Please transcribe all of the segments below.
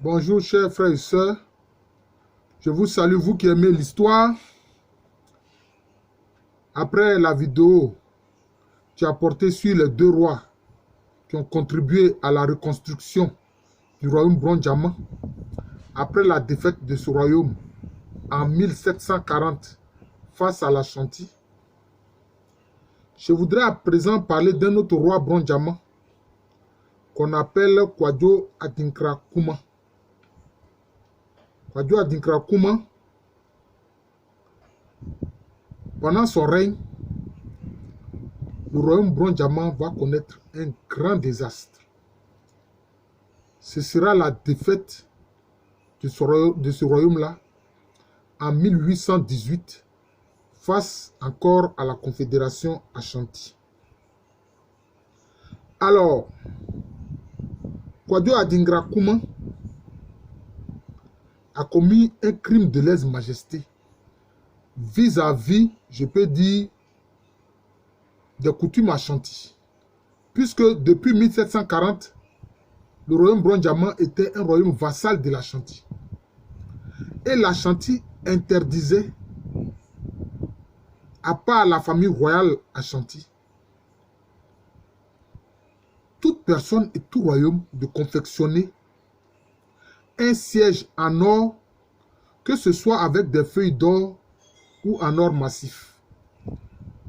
Bonjour chers frères et sœurs, je vous salue, vous qui aimez l'histoire. Après la vidéo qui a porté sur les deux rois qui ont contribué à la reconstruction du royaume Brondiama, après la défaite de ce royaume en 1740 face à l'Ashanti, je voudrais à présent parler d'un autre roi Brondiama qu'on appelle Kwadwo Adinkra Kuma. Kwadwo Adinkra Kuma, pendant son règne, le royaume Brondiama va connaître un grand désastre. Ce sera la défaite de ce royaume-là en 1818 face encore à la Confédération Ashanti. Alors, Kwadwo Adinkra Kuma a commis un crime de lèse-majesté vis-à-vis, je peux dire, des coutumes Ashanti. Puisque depuis 1740, le royaume Brondiama était un royaume vassal de l'Ashanti. Et l'Ashanti interdisait, à part la famille royale Ashanti, toute personne et tout royaume de confectionner un siège en or, que ce soit avec des feuilles d'or ou en or massif.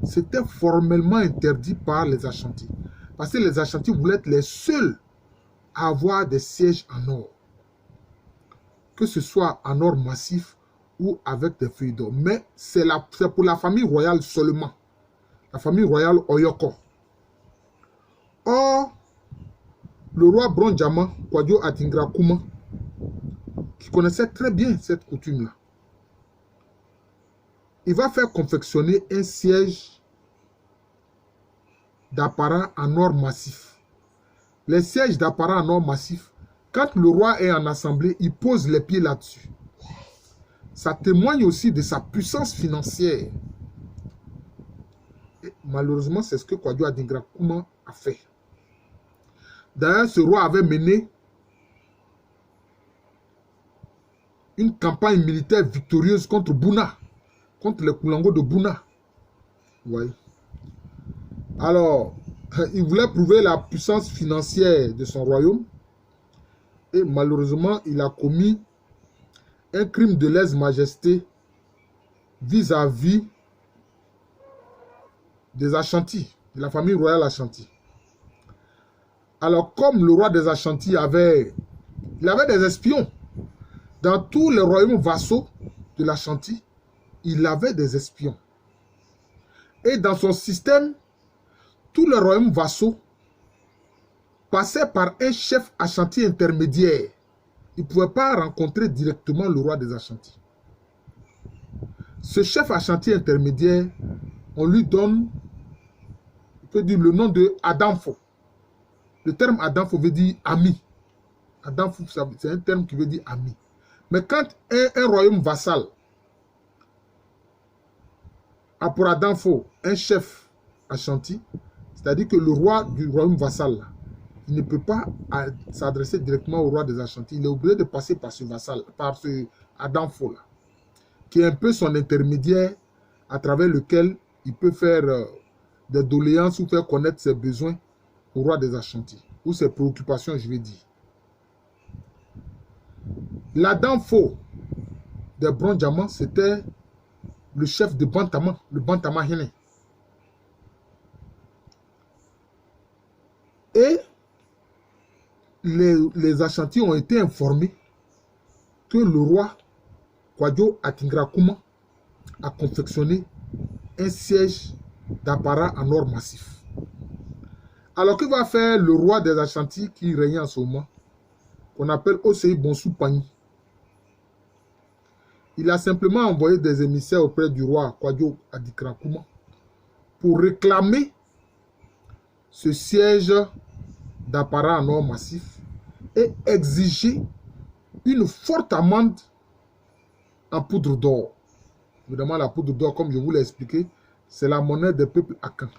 C'était formellement interdit par les Ashanti. Parce que les Ashanti voulaient être les seuls à avoir des sièges en or. Que ce soit en or massif ou avec des feuilles d'or. Mais c'est pour la famille royale seulement. La famille royale Oyoko. Or, le roi Brondiama, Kwadwo Adinkra Kuma, qui connaissait très bien cette coutume-là, il va faire confectionner un siège d'apparat en or massif. Les sièges d'apparat en or massif, quand le roi est en assemblée, il pose les pieds là-dessus. Ça témoigne aussi de sa puissance financière. Et malheureusement, c'est ce que Kwadwo Adinkra Kuma a fait. D'ailleurs, ce roi avait mené une campagne militaire victorieuse contre Buna, contre les Koulango de Buna. Ouais. Alors, il voulait prouver la puissance financière de son royaume et malheureusement, il a commis un crime de lèse-majesté vis-à-vis des Ashanti, de la famille royale Ashanti. Alors, comme le roi des Ashanti il avait des espions, dans tous les royaumes vassaux de l'Ashanti, il avait des espions. Et dans son système, tous les royaumes vassaux passaient par un chef Ashanti intermédiaire. Il ne pouvait pas rencontrer directement le roi des Ashanti. Ce chef Ashanti intermédiaire, on lui donne, on peut dire le nom de Adamfo. Le terme Adamfo veut dire ami. Adamfo, c'est un terme qui veut dire ami. Mais quand un royaume vassal a pour Adamfo un chef Ashanti, c'est-à-dire que le roi du royaume vassal, il ne peut pas s'adresser directement au roi des Ashanti. Il est obligé de passer par ce vassal, par ce Adamfo-là, qui est un peu son intermédiaire à travers lequel il peut faire des doléances ou faire connaître ses besoins au roi des Ashanti, ou ses préoccupations, je vais dire. L'Adamfo de Brondiama, c'était le chef de Bantama, le Bantama Hine. Et les Ashanti ont été informés que le roi Kwadwo Adinkra Kuma a confectionné un siège d'apparat en or massif. Alors que va faire le roi des Ashanti qui régnait en ce moment, qu'on appelle Osei Bonsu Pani? Il a simplement envoyé des émissaires auprès du roi Kwadwo Adinkra Kuma pour réclamer ce siège d'apparat en or massif et exiger une forte amende en poudre d'or. Évidemment, la poudre d'or, comme je vous l'ai expliqué, c'est la monnaie des peuples Akan.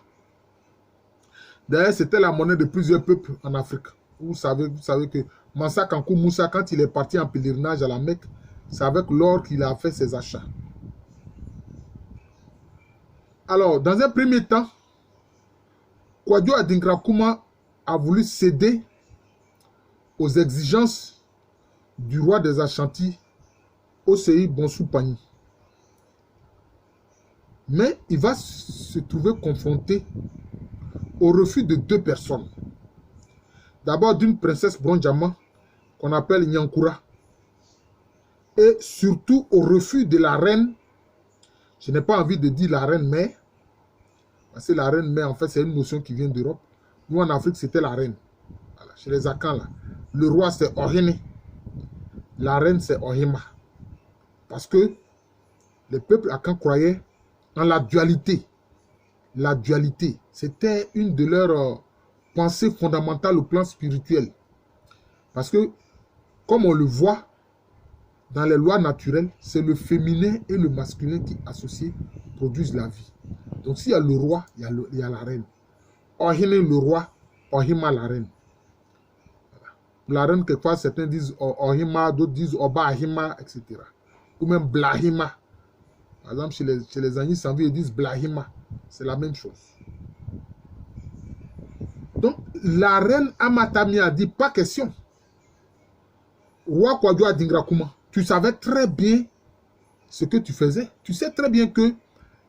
D'ailleurs, c'était la monnaie de plusieurs peuples en Afrique. Vous savez que Mansa Kankou Moussa, quand il est parti en pèlerinage à la Mecque, c'est avec l'or qu'il a fait ses achats. Alors, dans un premier temps, Kouadio Adinkra Kouma a voulu céder aux exigences du roi des Ashanti, Osei Bonsou Pani. Mais il va se trouver confronté au refus de deux personnes. D'abord d'une princesse Bronjama qu'on appelle Nyankura. Et surtout au refus de la reine. Je n'ai pas envie de dire la reine mère. Parce que la reine mère, en fait, c'est une notion qui vient d'Europe. Nous, en Afrique, c'était la reine. Voilà, chez les Akans, là. Le roi, c'est Ohene. La reine, c'est Ohima. Parce que les peuples Akans croyaient en la dualité. La dualité, c'était une de leurs pensées fondamentales au plan spirituel. Parce que, comme on le voit dans les lois naturelles, c'est le féminin et le masculin qui, associés, produisent la vie. Donc, s'il y a le roi, il y a la reine. Ohine, le roi, Ohima, la reine. Voilà. La reine, quelquefois, certains disent Ohima, d'autres disent Oba Ahima, etc. Ou même Blahima. Par exemple, chez les Agnis Sanvi, ils disent Blahima. C'est la même chose. Donc, la reine Amatami a dit, pas question. Roi Kouadio Adingra Kouma, tu savais très bien ce que tu faisais. Tu sais très bien que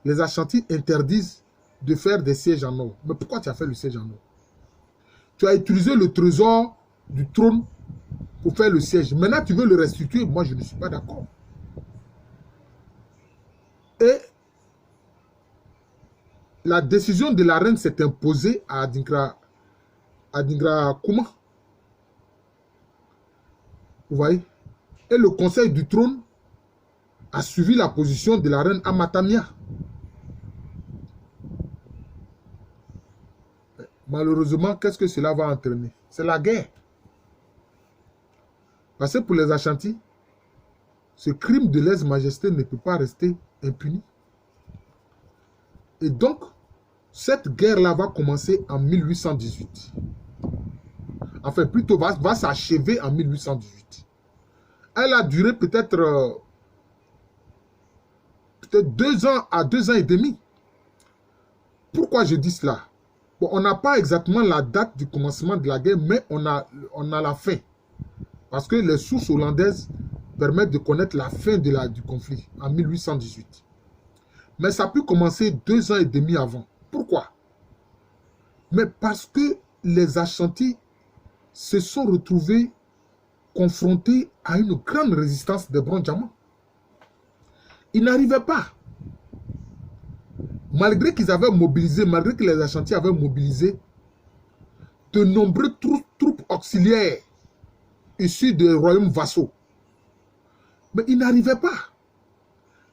les Ashanti interdisent de faire des sièges en or. Mais pourquoi tu as fait le siège en or? Tu as utilisé le trésor du trône pour faire le siège. Maintenant, tu veux le restituer. Moi, je ne suis pas d'accord. Et la décision de la reine s'est imposée à Adingra Kouma. Vous voyez? Et le conseil du trône a suivi la position de la reine Amatamia. Malheureusement, qu'est-ce que cela va entraîner? C'est la guerre. Parce que pour les Ashanti, ce crime de lèse-majesté ne peut pas rester impuni. Et donc, cette guerre-là va commencer en 1818. Enfin, plutôt va s'achever en 1818. Elle a duré peut-être 2 ans à 2 ans et demi. Pourquoi je dis cela? Bon, on n'a pas exactement la date du commencement de la guerre, mais on a la fin. Parce que les sources hollandaises permettent de connaître la fin du conflit en 1818. Mais ça a pu commencer 2 ans et demi avant. Pourquoi? Mais parce que les Ashanti se sont retrouvés confrontés à une grande résistance des Bronjama. Ils n'arrivaient pas. Malgré qu'ils avaient mobilisé, malgré que les Ashanti avaient mobilisé de nombreuses troupes auxiliaires issues des royaumes vassaux. Mais ils n'arrivaient pas.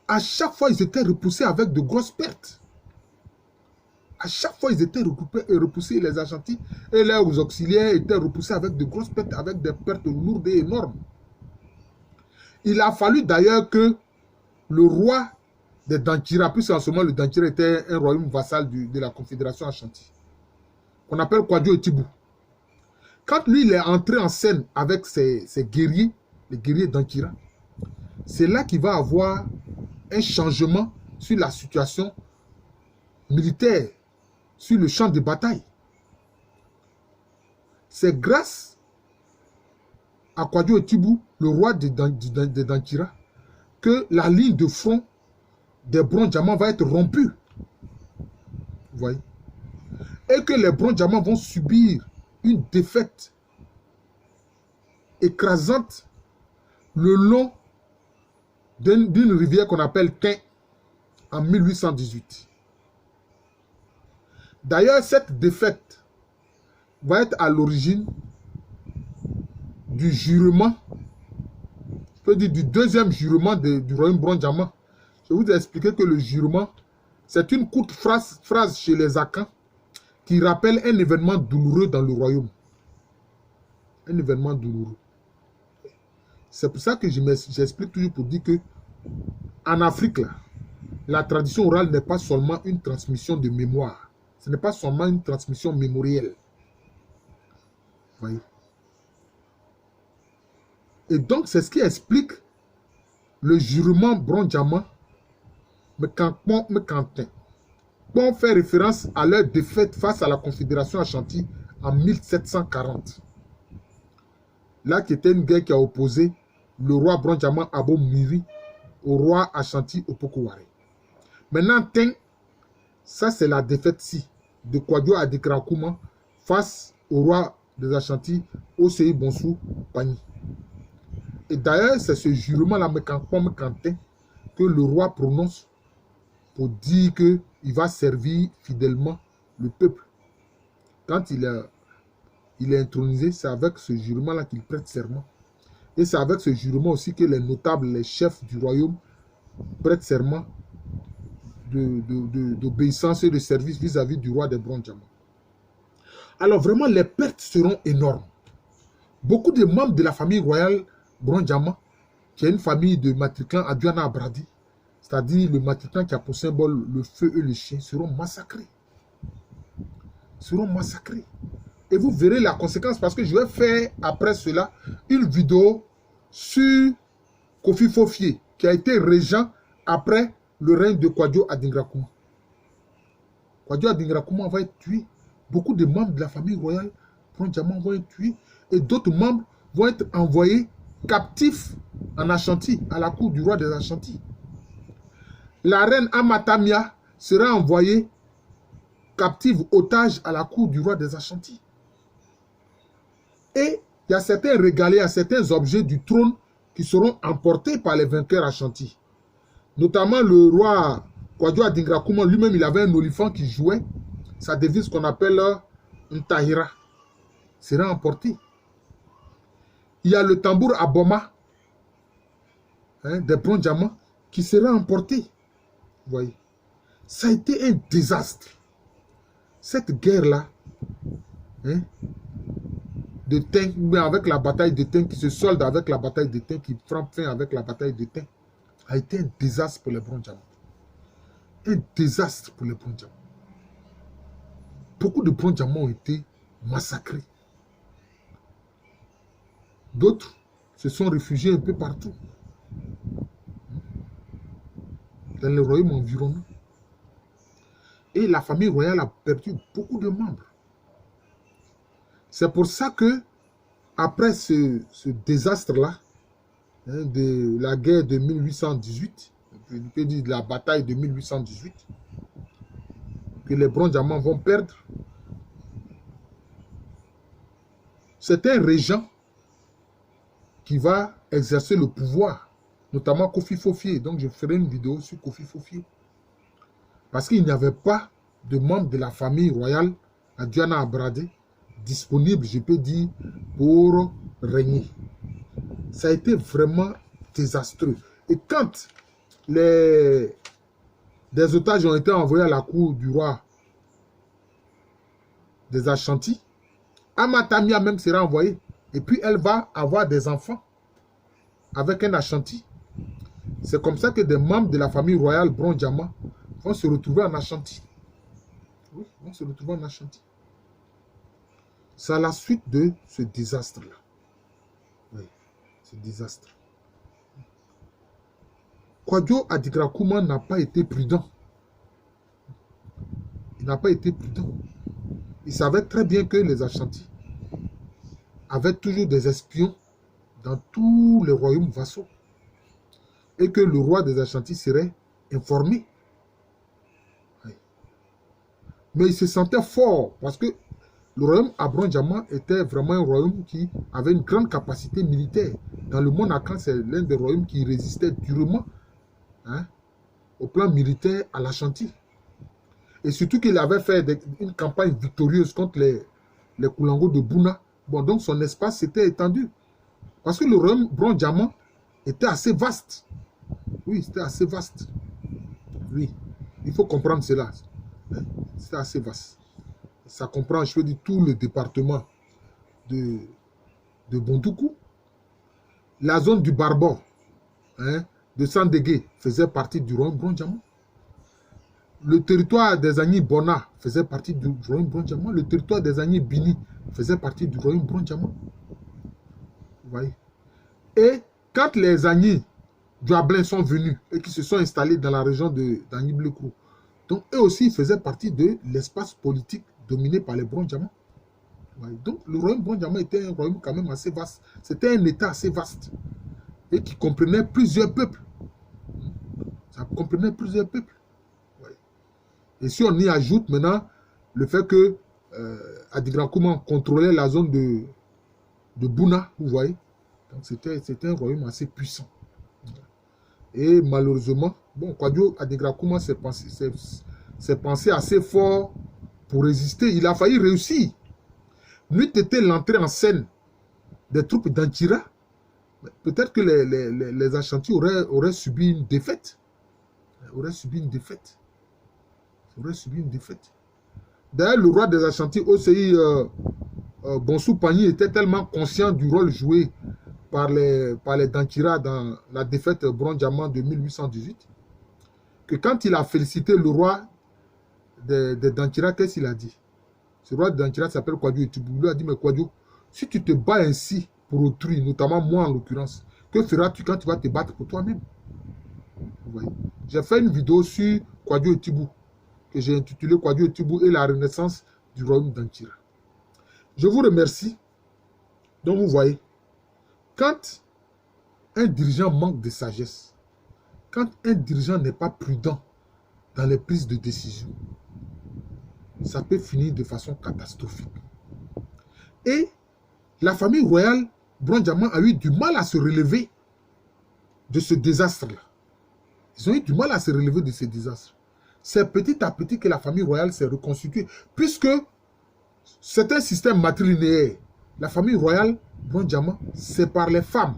À chaque fois, ils étaient repoussés avec de grosses pertes. À chaque fois, ils étaient repoussés, les Ashanti et leurs auxiliaires étaient repoussés avec de grosses pertes, avec des pertes lourdes et énormes. Il a fallu d'ailleurs que le roi des Dankira, puisque en ce moment le Dankira était un royaume vassal de la Confédération Ashanti, qu'on appelle Kouadio Etibou. Quand lui, il est entré en scène avec ses guerriers, les guerriers Dankira, c'est là qu'il va avoir un changement sur la situation militaire, sur le champ de bataille. C'est grâce à Kouadio Etibou, le roi de Dankira, que la ligne de front des Bronjama va être rompue. Vous voyez? Et que les Bronjama vont subir une défaite écrasante le long d'une rivière qu'on appelle Quin en 1818. D'ailleurs, cette défaite va être à l'origine du jurement, je peux dire du deuxième jurement du royaume Bronjama. Je vous ai expliqué que le jurement, c'est une courte phrase chez les Akans qui rappelle un événement douloureux dans le royaume. Un événement douloureux. C'est pour ça que j'explique toujours pour dire que en Afrique, là, la tradition orale n'est pas seulement une transmission de mémoire. Ce n'est pas seulement une transmission mémorielle. Vous voyez? Et donc, c'est ce qui explique le jurement Bron-Diamant, Mekantin. On fait référence à leur défaite face à la Confédération Ashanti en 1740. Là, qui était une guerre qui a opposé le roi Bron-Diamant Abo Miri au roi Ashanti Opokoware. Maintenant, ça c'est la défaite-ci de Kwadwo Adikrakouma face au roi des Ashanti, Osei Bonsou Pani. Et d'ailleurs, c'est ce jurement-là, Mekantin, que le roi prononce pour dire qu'il va servir fidèlement le peuple. Quand il est intronisé, c'est avec ce jurement-là qu'il prête serment. Et c'est avec ce jurement aussi que les notables, les chefs du royaume prêtent serment d'obéissance et de service vis-à-vis du roi des Bron-Diamant. Alors vraiment, les pertes seront énormes. Beaucoup de membres de la famille royale Bron-Diamant, qui est une famille de matriclans Aduana Abradi, c'est-à-dire le matriclan qui a pour symbole le feu et le chien, seront massacrés. Seront massacrés. Et vous verrez la conséquence parce que je vais faire après cela une vidéo sur Kofi Fofie, qui a été régent après le règne de Kwadwo Adingrakouma. Kwadwo Adingrakouma va être tué. Beaucoup de membres de la famille royale Bron-Diamant vont être tués. Et d'autres membres vont être envoyés captifs en Ashanti, à la cour du roi des Ashanti. La reine Amatamia sera envoyée captive, otage à la cour du roi des Ashanti. Et il y a certains régalés, il y a certains objets du trône qui seront emportés par les vainqueurs Ashanti. Notamment le roi Kwadwo Adingrakouma, lui-même, il avait un olifant qui jouait sa devise qu'on appelle Ntahira. Sera emporté. Il y a le tambour Aboma, des Bron-Diamant, qui sera emporté. Vous voyez. Ça a été un désastre. Cette guerre-là, de Teng, avec la bataille de Teng, qui se solde avec la bataille de Teng, qui frappe fin avec la bataille de Teng, a été un désastre pour les Bron-Diamant. Un désastre pour les Bron-Diamant. Beaucoup de Bron-Diamant ont été massacrés. D'autres se sont réfugiés un peu partout. Dans le royaume environnant. Et la famille royale a perdu beaucoup de membres. C'est pour ça que, après ce désastre-là, de la guerre de 1818, on peut dire de la bataille de 1818, que les Bron-Diamant vont perdre, c'est un régent qui va exercer le pouvoir, notamment Kofi Fofie. Donc je ferai une vidéo sur Kofi Fofie. Parce qu'il n'y avait pas de membres de la famille royale Aduana Abradi disponible, je peux dire, pour régner. Ça a été vraiment désastreux. Et quand des otages ont été envoyés à la cour du roi des Ashanti, Amatamia même sera envoyée. Et puis elle va avoir des enfants avec un Ashanti. C'est comme ça que des membres de la famille royale Bron-Diamant vont se retrouver en Ashanti. Oui, vont se retrouver en Ashanti. C'est à la suite de ce désastre-là. Oui, ce désastre. Kwadwo Adingrakouma n'a pas été prudent. Il n'a pas été prudent. Il savait très bien que les Ashanti avaient toujours des espions dans tous les royaumes vassaux. Et que le roi des Ashanti serait informé. Oui. Mais il se sentait fort parce que le royaume Bron-Diamant était vraiment un royaume qui avait une grande capacité militaire. Dans le monde Akan, c'est l'un des royaumes qui résistait durement au plan militaire à l'Ashanti. Et surtout qu'il avait fait une campagne victorieuse contre les Koulango de Bouna. Bon, donc son espace s'était étendu. Parce que le royaume Bron-Diamant était assez vaste. Oui, c'était assez vaste. Oui, il faut comprendre cela. C'était assez vaste. Ça comprend, je veux dire, tout le département de Bondoukou. La zone du Barbor, de Sandégué, faisait partie du royaume Bron-Diamant. Le territoire des Agni Bona faisait partie du royaume Bron-Diamant. Le territoire des Agni Bini faisait partie du royaume Bron-Diamant. Vous voyez. Et quand les Agni Djablin sont venus et qui se sont installés dans la région d'Agni-Blekrou, donc eux aussi faisaient partie de l'espace politique dominé par les Brondiamans. Ouais. Donc le royaume Brondiaman était un royaume quand même assez vaste. C'était un état assez vaste et qui comprenait plusieurs peuples. Ça comprenait plusieurs peuples. Ouais. Et si on y ajoute maintenant le fait que Adigra Kouman contrôlait la zone de Bouna, vous voyez, donc c'était un royaume assez puissant. Et malheureusement, bon, Kouadio Adigra Kouman s'est pensé assez fort pour résister. Il a failli réussir. N'eût été l'entrée en scène des troupes d'Antira, peut-être que les Ashanti auraient subi une défaite. D'ailleurs, le roi des Ashanti, Osei Bonsou Pani, était tellement conscient du rôle joué par les Dantira dans la défaite Brondiaman de 1818 que quand il a félicité le roi des Dantira, qu'est-ce qu'il a dit? Ce roi de Dantira s'appelle Kouadio Etibu. Il lui a dit, mais Kouadio, si tu te bats ainsi pour autrui, notamment moi en l'occurrence, que feras-tu quand tu vas te battre pour toi-même? J'ai fait une vidéo sur Kouadio Etibu que j'ai intitulé Kouadio Etibu et la renaissance du royaume d'Antira. Je vous remercie. Donc vous voyez, quand un dirigeant manque de sagesse, quand un dirigeant n'est pas prudent dans les prises de décision, ça peut finir de façon catastrophique. Et la famille royale Brondiaman a eu du mal à se relever de ce désastre-là. Ils ont eu du mal à se relever de ce désastre. C'est petit à petit que la famille royale s'est reconstituée, puisque c'est un système matrilinéaire. La famille royale Brondiaman, c'est par les femmes.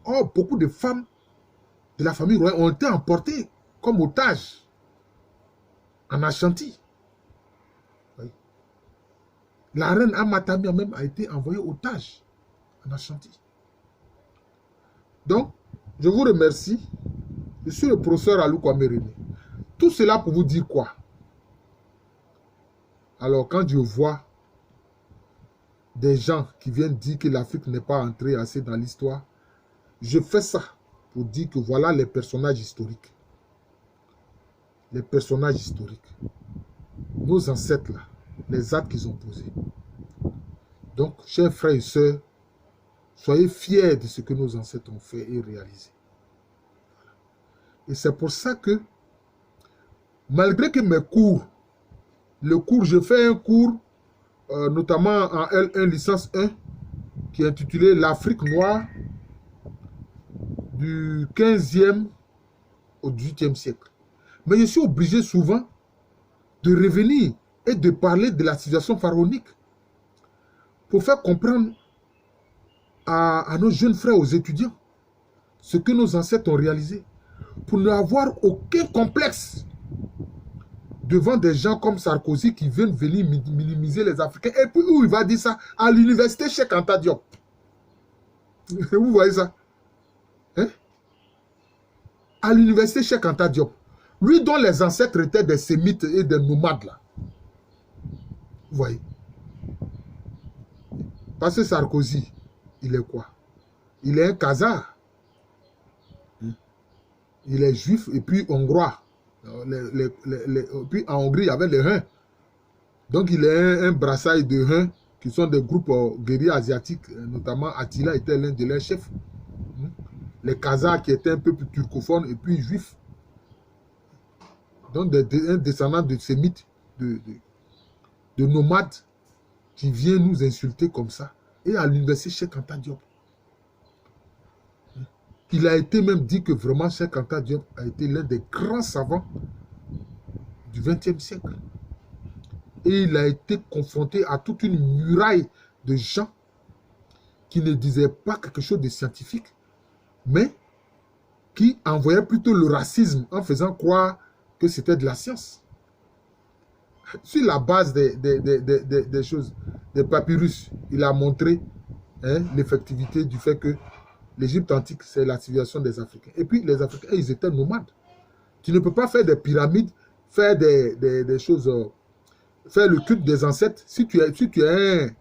Or, beaucoup de femmes de la famille royale ont été emportées comme otages en Ashanti. Oui. La reine Amatami même a été envoyée otage en Ashanti. Donc, je vous remercie. Je suis le professeur Alou Kwame René. Tout cela pour vous dire quoi? Alors, quand je vois des gens qui viennent dire que l'Afrique n'est pas entrée assez dans l'histoire, je fais ça pour dire que voilà les personnages historiques. Les personnages historiques. Nos ancêtres là, les actes qu'ils ont posés. Donc, chers frères et sœurs, soyez fiers de ce que nos ancêtres ont fait et réalisé. Et c'est pour ça que, malgré que mes cours, je fais un cours, notamment en L1 licence 1, qui est intitulé L'Afrique noire du 15e au 18e siècle. Mais je suis obligé souvent de revenir et de parler de la civilisation pharaonique pour faire comprendre à nos jeunes frères, aux étudiants, ce que nos ancêtres ont réalisé, pour n'avoir aucun complexe devant des gens comme Sarkozy qui viennent venir minimiser les Africains. Et puis où il va dire ça? À l'université Cheikh Anta Diop. Vous voyez ça? Hein? À l'université Cheikh Anta Diop. Lui dont les ancêtres étaient des sémites et des nomades là. Vous voyez? Parce que Sarkozy, il est quoi? Il est un Khazar. Il est juif et puis hongrois. Puis en Hongrie, il y avait les Huns. Donc il est un brassail de Huns qui sont des groupes guerriers asiatiques. Notamment Attila était l'un de leurs chefs. Les Khazars qui étaient un peu plus turcophones et puis juifs. Donc un descendant de ces mythes de nomades qui vient nous insulter comme ça. Et à l'université Cheikh Anta Diop. Il a été même dit que vraiment Cheikh Anta Diop a été l'un des grands savants du XXe siècle. Et il a été confronté à toute une muraille de gens qui ne disaient pas quelque chose de scientifique, mais qui envoyaient plutôt le racisme en faisant croire que c'était de la science. Sur la base des choses, des papyrus, il a montré l'effectivité du fait que l'Égypte antique, c'est la civilisation des Africains. Et puis, les Africains, ils étaient nomades. Tu ne peux pas faire des pyramides, faire des choses, faire le culte des ancêtres, si tu es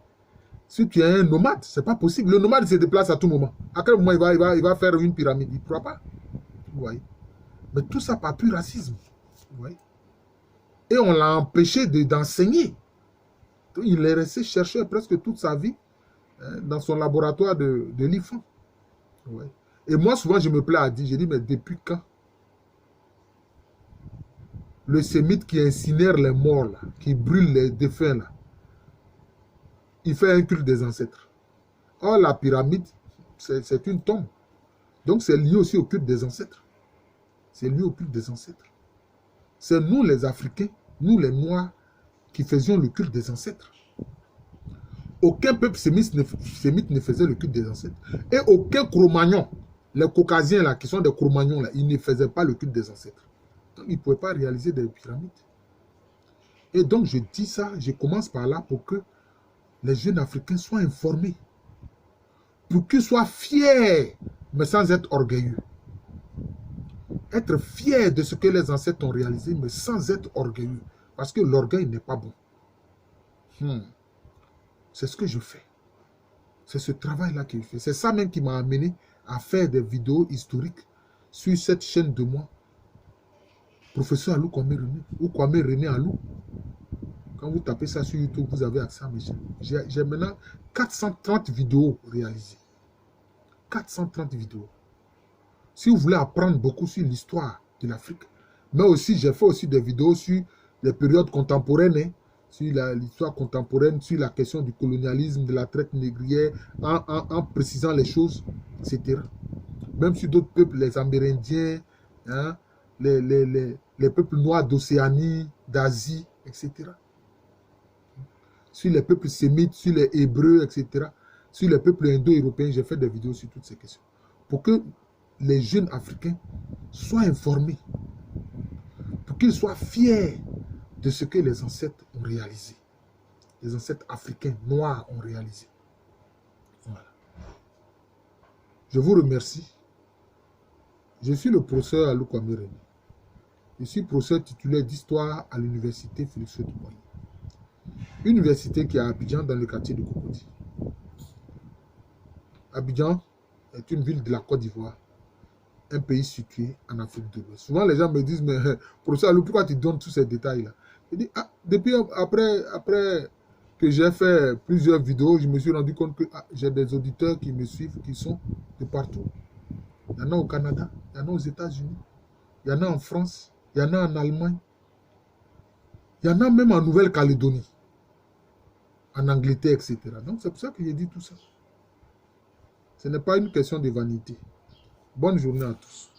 Si tu es un nomade, ce n'est pas possible. Le nomade se déplace à tout moment. À quel moment il va faire une pyramide? Il ne pourra pas. Vous voyez? Mais tout ça par pur racisme. Vous voyez? Et on l'a empêché d'enseigner. Il est resté chercheur presque toute sa vie dans son laboratoire de l'IFAN. Ouais. Et moi, souvent, je me plais à dire, je dis, mais depuis quand le sémite qui incinère les morts, là, qui brûle les défunts, là, il fait un culte des ancêtres. Or, la pyramide, c'est une tombe. Donc, c'est lié aussi au culte des ancêtres. C'est lié au culte des ancêtres. C'est nous, les Africains, nous, les Noirs, qui faisions le culte des ancêtres. Aucun peuple sémite ne faisait le culte des ancêtres. Et aucun Cro-Magnon, les Caucasiens là, qui sont des Cro-Magnons, là, ils ne faisaient pas le culte des ancêtres. Donc, ils ne pouvaient pas réaliser des pyramides. Et donc, je dis ça, je commence par là pour que les jeunes Africains soient informés. Pour qu'ils soient fiers, mais sans être orgueilleux. Être fiers de ce que les ancêtres ont réalisé, mais sans être orgueilleux. Parce que l'orgueil n'est pas bon. C'est ce que je fais. C'est ce travail-là que je fais. C'est ça même qui m'a amené à faire des vidéos historiques sur cette chaîne de moi. Professeur Alou Kwame René, ou Kwame René Alou. Quand vous tapez ça sur YouTube, vous avez accès à mes chaînes. J'ai maintenant 430 vidéos réalisées. 430 vidéos. Si vous voulez apprendre beaucoup sur l'histoire de l'Afrique, mais aussi, j'ai fait aussi des vidéos sur les périodes contemporaines, hein, sur l'histoire contemporaine, sur la question du colonialisme, de la traite négrière, en précisant les choses, etc. Même sur d'autres peuples, les Amérindiens, hein, les peuples noirs d'Océanie, d'Asie, etc. Sur les peuples sémites, sur les Hébreux, etc. Sur les peuples indo-européens, j'ai fait des vidéos sur toutes ces questions. Pour que les jeunes Africains soient informés, pour qu'ils soient fiers de ce que les ancêtres ont réalisé. Les ancêtres africains noirs ont réalisé. Voilà. Je vous remercie. Je suis le professeur Alou Kwame René. Je suis professeur titulaire d'histoire à l'université Félix Houphouët-Boigny. Université qui est à Abidjan, dans le quartier de Cocody. Abidjan est une ville de la Côte d'Ivoire, un pays situé en Afrique de l'Ouest. Souvent, les gens me disent, mais professeur Alou, pourquoi tu donnes tous ces détails-là? Je dis, depuis après que j'ai fait plusieurs vidéos, je me suis rendu compte que j'ai des auditeurs qui me suivent, qui sont de partout. Il y en a au Canada, il y en a aux États-Unis, il y en a en France, il y en a en Allemagne, il y en a même en Nouvelle-Calédonie, en Angleterre, etc. Donc, c'est pour ça que j'ai dit tout ça. Ce n'est pas une question de vanité. Bonne journée à tous.